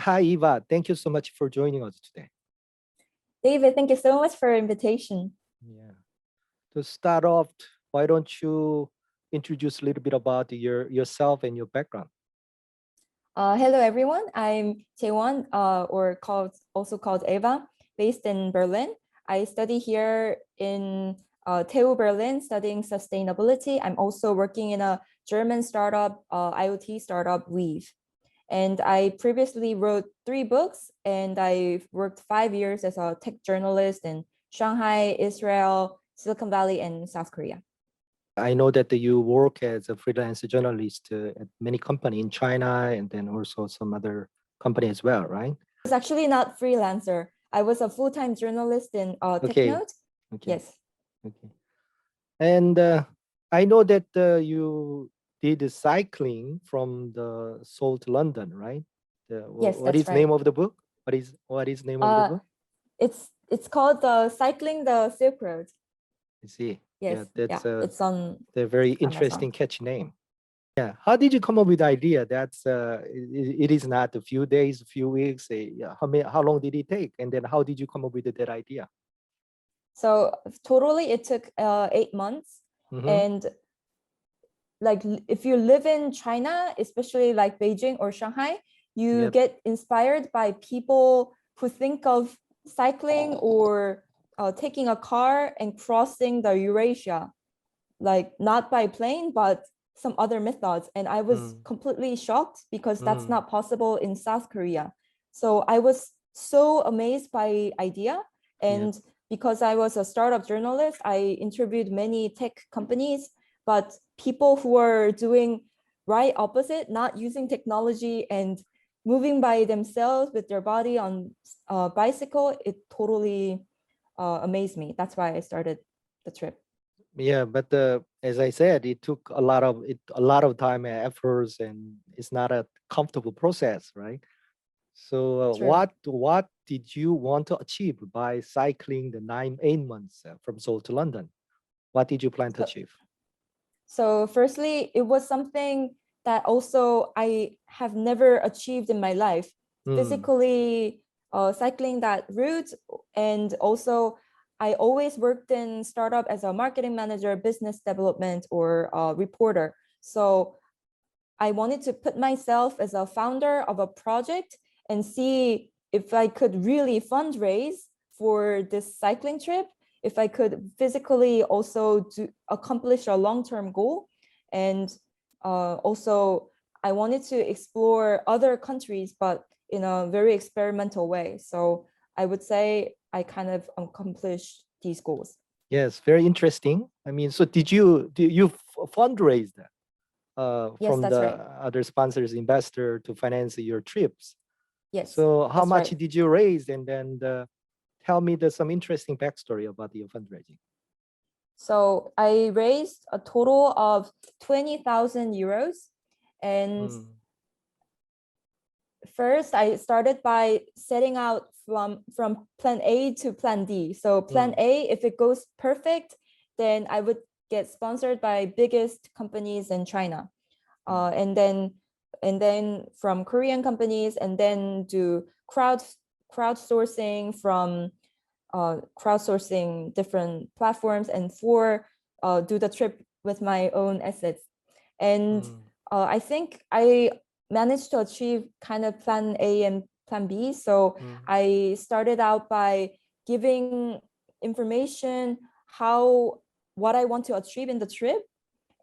Hi, Eva. Thank you so much for joining us today. David, thank you so much for your invitation. Yeah. To start off, why don't you introduce a little bit about yourself and your background? Hello, everyone. I'm Chaewon, also called Eva, based in Berlin. I study here in TU Berlin, studying sustainability. I'm also working in a German startup, IoT startup, Weave. And I previously wrote 3 books, and I've worked 5 years as a tech journalist in Shanghai, Israel, Silicon Valley, and South Korea. I know that you work as a freelance journalist at many companies in China and then also some other company as well, right? I was actually not freelancer. I was a full-time journalist in Okay. TechNote. Okay. Yes. Okay. And I know that you did the cycling from the Seoul to London, right? Yes, what that's is right. name of the book? What is name of the book? It's called Cycling the Silk Road. I see. Yes. Yeah, that's it's on the very Amazon. interesting catchy name. Yeah. How did you come up with the idea? That's it is not a few days, a few weeks. How long did it take? And then how did you come up with that idea? So totally, it took 8 months. And like if you live in China, especially like Beijing or Shanghai, you get inspired by people who think of cycling or taking a car and crossing the Eurasia, like not by plane, but some other methods. And I was completely shocked because that's not possible in South Korea. So I was so amazed by idea. And because I was a startup journalist, I interviewed many tech companies, but people who are doing right opposite, not using technology and moving by themselves with their body on a bicycle, it totally amazed me. That's why I started the trip. Yeah, but as I said, it took a lot of time and efforts, and it's not a comfortable process, right? So what did you want to achieve by cycling the 8 months from Seoul to London? What did you plan to achieve? So firstly, it was something that also I have never achieved in my life, physically cycling that route. And also I always worked in startup as a marketing manager, business development, or reporter. So I wanted to put myself as a founder of a project and see if I could really fundraise for this cycling trip, if I could physically also accomplish a long-term goal. And also I wanted to explore other countries, but in a very experimental way. So I would say I kind of accomplished these goals. Yes, very interesting. I mean, so did you fundraise that? Yes, from that's the right. other sponsors, investor to finance your trips. Yes. So how that's much right. did you raise? And then tell me some interesting backstory about your fundraising. So I raised a total of 20,000 euros. And first I started by setting out from plan A to plan D. So plan A, if it goes perfect, then I would get sponsored by biggest companies in China. And then from Korean companies, and then do crowdsourcing from crowdsourcing different platforms, and do the trip with my own assets. And I think I managed to achieve kind of plan A and plan B. So I started out by giving information, what I want to achieve in the trip,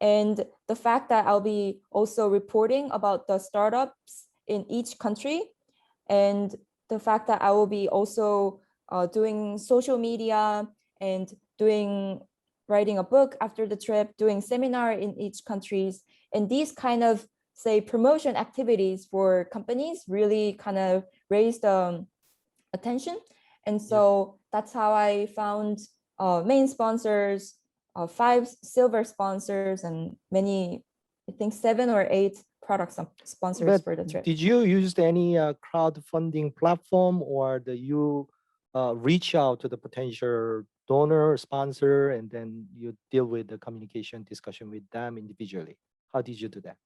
and the fact that I'll be also reporting about the startups in each country, and the fact that I will be also doing social media and writing a book after the trip, doing seminar in each countries. And these kind of, say, promotion activities for companies really kind of raised attention. And so that's how I found main sponsors, 5 silver sponsors, and many, I think 7 or 8 product sponsors for the trip. Did you use any crowdfunding platform, or do you reach out to the potential donor, sponsor, and then you deal with the communication discussion with them individually? How did you do that?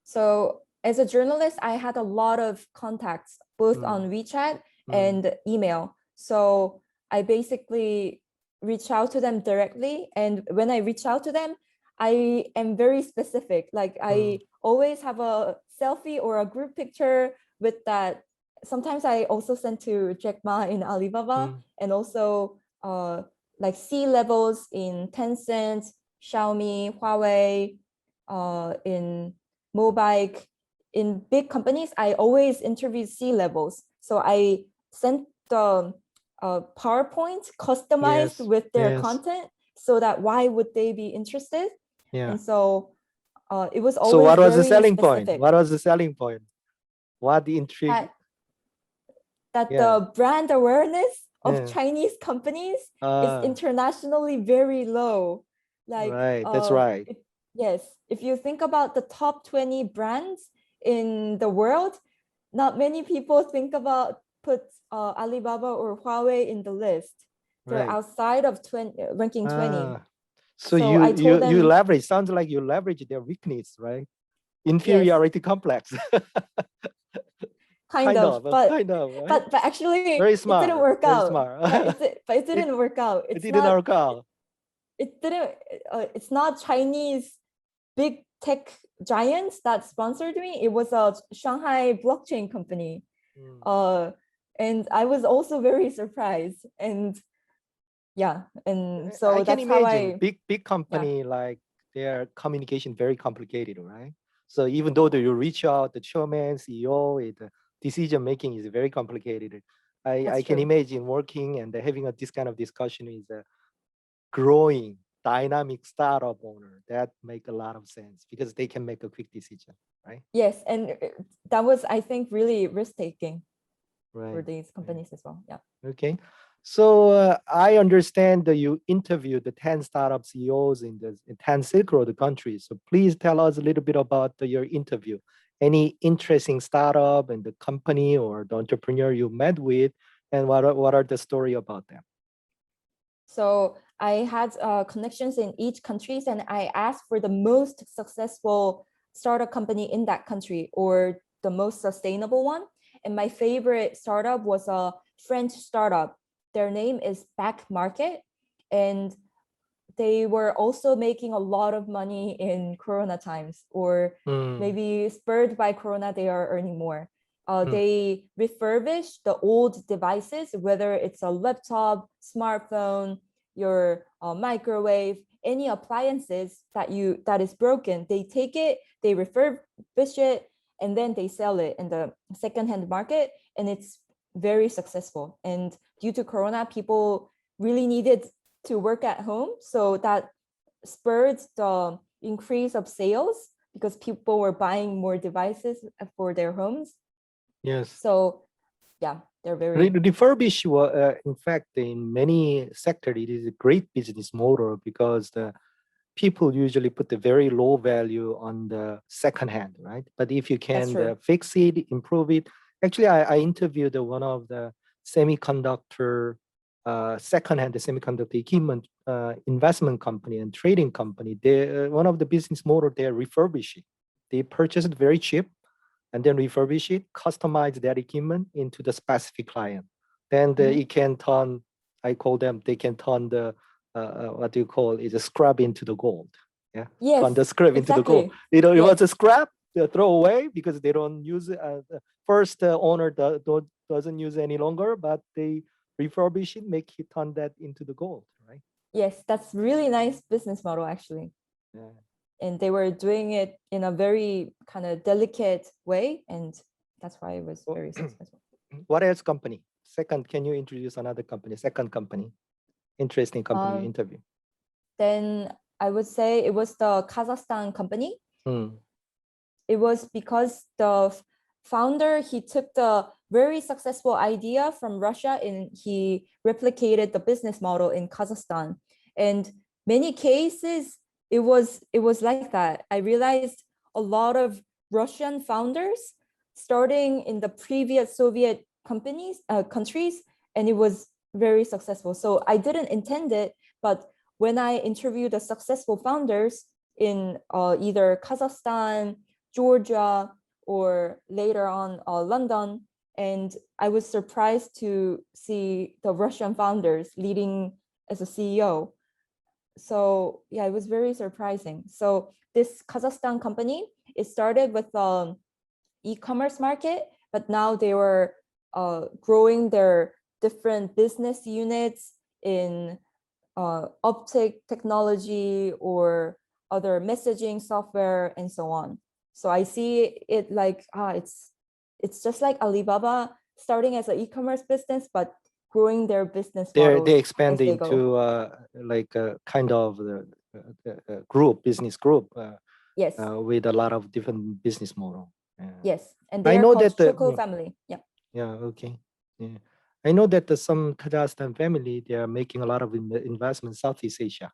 So as a journalist, I had a lot of contacts both on WeChat and email. So I basically reach out to them directly. And when I reach out to them, I am very specific. Like I always have a selfie or a group picture with that. Sometimes I also send to Jack Ma in Alibaba, and also like C-levels in Tencent, Xiaomi, Huawei, in Mobike. In big companies, I always interview C-levels. So I sent the PowerPoint customized with their content, so that why would they be interested? And so it was always so what was very the selling specific. point? What was the selling point? What the intrigue? That the brand awareness of Chinese companies is internationally very low. Like, that's right. Yes, if you think about the top 20 brands in the world, not many people think about put Alibaba or Huawei in the list. They're outside of ranking 20. So I told them, you leverage, sounds like you leverage their weakness, right? Inferiority complex. kind of, right? but actually very smart, it didn't work out. Smart. But it didn't work out. It didn't work out. It didn't. It's not Chinese big tech giants that sponsored me. It was a Shanghai blockchain company. And I was also very surprised. And yeah, and so I that's can how imagine big company like their communication very complicated, right? So even though you reach out, the chairman, CEO, the decision making is very complicated. I can imagine working and having this kind of discussion is a growing dynamic startup owner. That make a lot of sense because they can make a quick decision, right? Yes, and that was, I think, really risk-taking for these companies as well. Yeah. Okay. So I understand that you interviewed the 10 startup CEOs in the 10 Silk Road countries. So please tell us a little bit about your interview. Any interesting startup and the company or the entrepreneur you met with, and what are the story about them? So I had connections in each countries, and I asked for the most successful startup company in that country or the most sustainable one. And my favorite startup was a French startup. Their name is Back Market, and they were also making a lot of money in Corona times, or maybe spurred by Corona, they are earning more. They refurbish the old devices, whether it's a laptop, smartphone, your microwave, any appliances that is broken. They take it, they refurbish it, and then they sell it in the secondhand market, and it's very successful. And due to Corona, people really needed to work at home, so that spurred the increase of sales because people were buying more devices for their homes. Yes. So yeah, they're very refurbish. In fact, in many sectors, it is a great business model because the people usually put the very low value on the second hand, right? But if you can fix it, improve it. Actually, I interviewed one of the semiconductor, second-hand semiconductor equipment investment company and trading company. They one of the business model, they're refurbishing. They purchase it very cheap and then refurbish it, customize that equipment into the specific client. Then it can turn, I call them, they can turn the what do you call it, a scrap into the gold. Yeah, yes, turn the scrap into the gold. You know, it was a scrap, they throw away because they don't use it. The first owner doesn't use it any longer, but they refurbish it, make it turn that into the gold, right? Yes, that's really nice business model actually. Yeah. And they were doing it in a very kind of delicate way, and that's why it was very successful. What else company? Second, can you introduce another company? Second company, interesting company you interview. Then I would say it was the Kazakhstan company. It was because the founder, he took the very successful idea from Russia and he replicated the business model in Kazakhstan. And many cases, it was like that. I realized a lot of Russian founders starting in the previous Soviet countries, and it was very successful. So I didn't intend it, but when I interviewed the successful founders in either Kazakhstan, Georgia, or later on London. And I was surprised to see the Russian founders leading as a CEO. So yeah, it was very surprising. So this Kazakhstan company, it started with e-commerce market, but now they were growing their different business units in optic technology or other messaging software and so on. So I see it like it's just like Alibaba starting as an e-commerce business, but growing their business models They as expanding they go. to like a kind of the group, business group, Yes. with a lot of different business model. Yes, and I they are know called that Choco family. Yeah. Yeah, okay. Yeah. I know that some Kazakhstan family, they are making a lot of investment in Southeast Asia.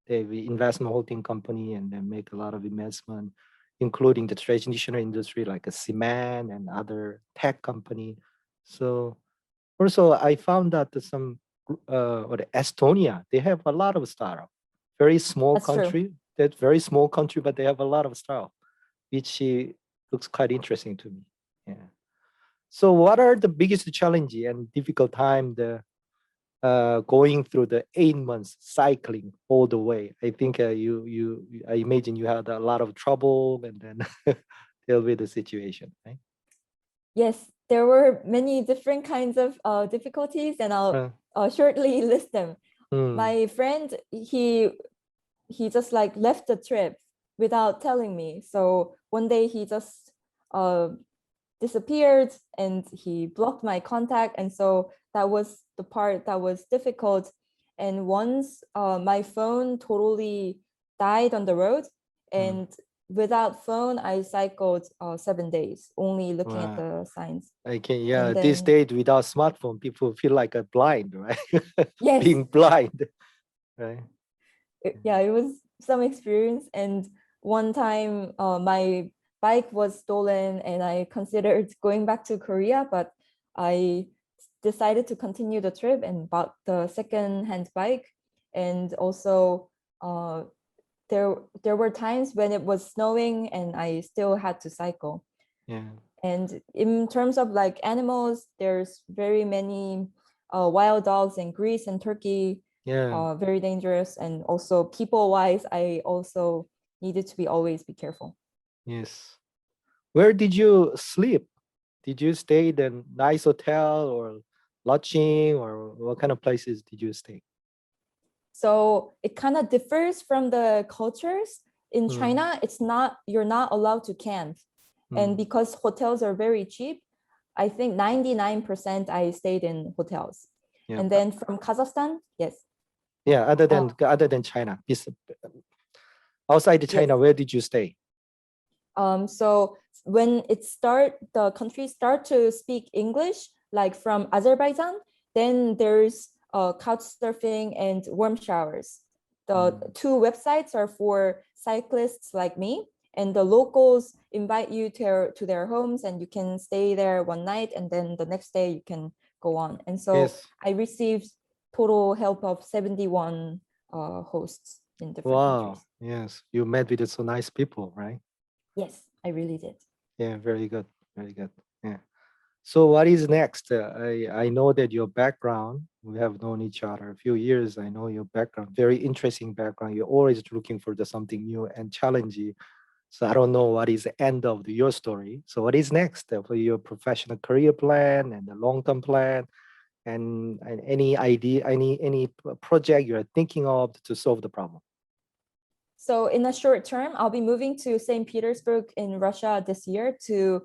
They have an investment holding company and they make a lot of investment, including the traditional industry like a cement and other tech company. So also I found that some or Estonia, they have a lot of startup. Very small That's country. true. That's very small country, but they have a lot of startup, which looks quite interesting to me. Yeah. So what are the biggest challenge and difficult time going through the 8 months cycling all the way? I think I imagine you had a lot of trouble and then deal with the situation, right? Yes, there were many different kinds of difficulties, and I'll shortly list them. My friend, he just like left the trip without telling me. So one day he just disappeared and he blocked my contact. And so that was the part that was difficult. And once my phone totally died on the road, and without phone, I cycled 7 days, only looking at the signs. Okay, yeah, then, this day without smartphone, people feel like a blind, right? Yes. Being blind, right? It was some experience. And one time my bike was stolen and I considered going back to Korea, but I decided to continue the trip and bought the second-hand bike. And also there were times when it was snowing and I still had to cycle. Yeah. And in terms of like animals, there's very many wild dogs in Greece and Turkey. Yeah. Very dangerous. And also people-wise, I also needed to always be careful. Yes. Where did you sleep? Did you stay in a nice hotel or lodging, or what kind of places did you stay? So it kind of differs from the cultures. In China, you're not allowed to camp. And because hotels are very cheap, I think 99% I stayed in hotels. Yeah. And then from Kazakhstan, yes. Yeah, other than China, outside China, where did you stay? So when the countries start to speak English, like from Azerbaijan, then there's couch surfing and warm showers. The two websites are for cyclists like me, and the locals invite you to their homes and you can stay there one night and then the next day you can go on. And so I received total help of 71 hosts in different countries. Yes, you met with so nice people, right? Yes, I really did. Yeah, very good, very good. Yeah. So what is next? I know that your background, we have known each other a few years. I know your background, very interesting background. You're always looking for something new and challenging. So I don't know what is the end of your story. So what is next for your professional career plan and the long-term plan, and any idea, any project you're thinking of to solve the problem? So in the short term, I'll be moving to St. Petersburg in Russia this year to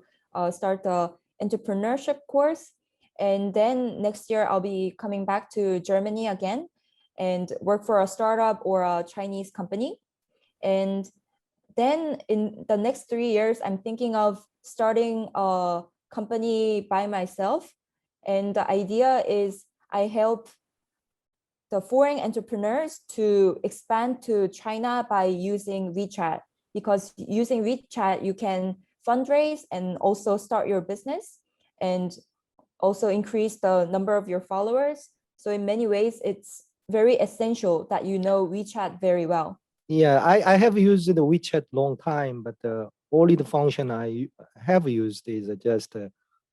start the entrepreneurship course. And then next year, I'll be coming back to Germany again and work for a startup or a Chinese company. And then in the next 3 years, I'm thinking of starting a company by myself. And the idea is I help the foreign entrepreneurs to expand to China by using WeChat, because using WeChat, you can fundraise and also start your business and also increase the number of your followers. So in many ways, it's very essential that you know WeChat very well. Yeah, I have used the WeChat long time, but only the function I have used is just a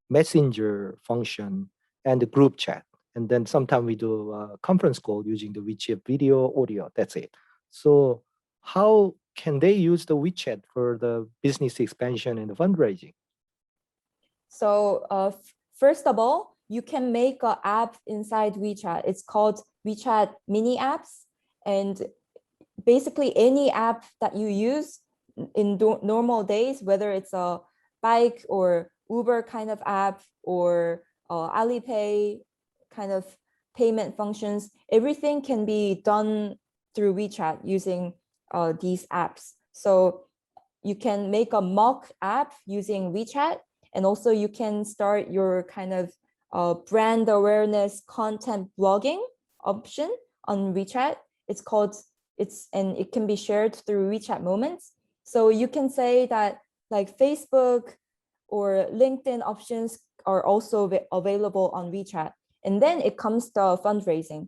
messenger function and the group chat. And then sometimes we do a conference call using the WeChat video, audio. That's it. So how can they use the WeChat for the business expansion and the fundraising? So first of all, you can make an app inside WeChat. It's called WeChat mini apps. And basically any app that you use in normal days, whether it's a bike or Uber kind of app or Alipay kind of payment functions, everything can be done through WeChat using these apps. So you can make a mock app using WeChat, and also you can start your kind of brand awareness content blogging option on WeChat. And it can be shared through WeChat moments. So you can say that like Facebook or LinkedIn options are also available on WeChat. And then it comes to fundraising.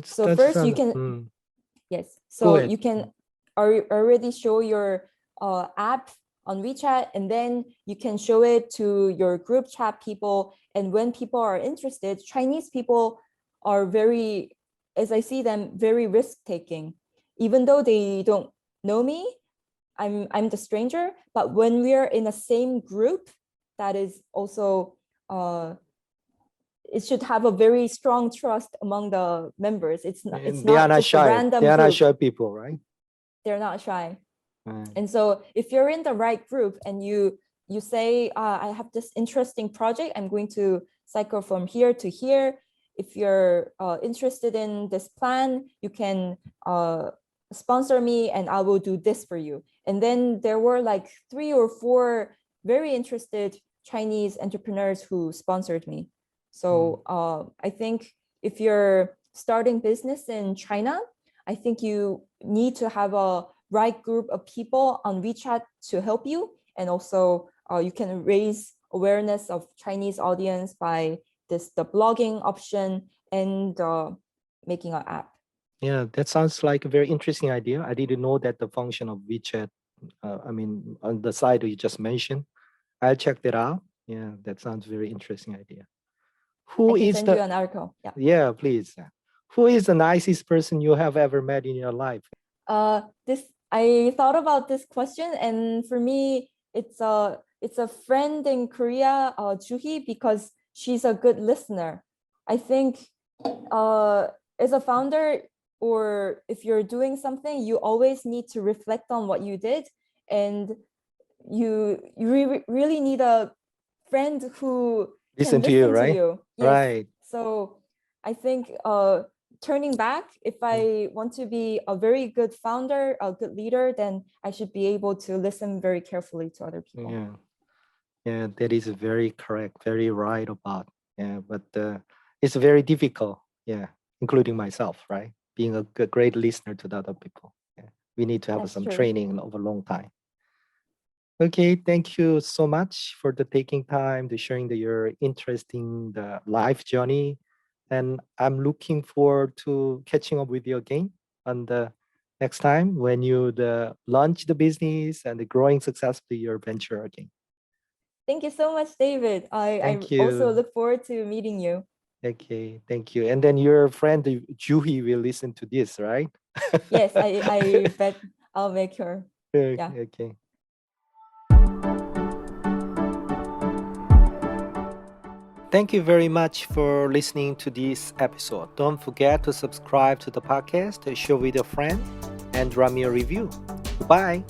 So first you can, yes. So you can already show your app on WeChat, and then you can show it to your group chat people. And when people are interested, Chinese people are very, as I see them, very risk-taking. Even though they don't know me, I'm the stranger, but when we're in the same group, that is also, it should have a very strong trust among the members. It's not just shy. a random They are group. not shy people, right? They're not shy. And so if you're in the right group and you say, I have this interesting project, I'm going to cycle from here to here. If you're interested in this plan, you can sponsor me and I will do this for you. And then there were like 3 or 4 very interested Chinese entrepreneurs who sponsored me. So I think if you're starting business in China, I think you need to have a right group of people on WeChat to help you. And also you can raise awareness of Chinese audience by the blogging option and making an app. Yeah, that sounds like a very interesting idea. I didn't know that the function of WeChat, on the side you just mentioned. I'll check that out. Yeah, that sounds very interesting idea. I can send you an article. Yeah, please. Who is the nicest person you have ever met in your life? I thought about this question, and for me, it's a friend in Korea, Juhi, because she's a good listener. I think as a founder, or if you're doing something, you always need to reflect on what you did, and you really need a friend who Listen to you, right? Yes. Right. So I think turning back, if I want to be a very good founder, a good leader, then I should be able to listen very carefully to other people. Yeah, that is very correct, very right about. Yeah, but it's very difficult. Yeah, including myself, right? Being a great listener to the other people. Yeah, we need to have some training over a long time. Okay, thank you so much for taking time to sharing your interesting life journey. And I'm looking forward to catching up with you again on the next time when you launch the business and growing successfully your venture again. Thank you so much, David. I also look forward to meeting you. Okay, thank you. And then your friend Juhi will listen to this, right? Yes, I bet I'll make her. Yeah. Okay. Thank you very much for listening to this episode. Don't forget to subscribe to the podcast, share with a friend, and drop me a review. Goodbye.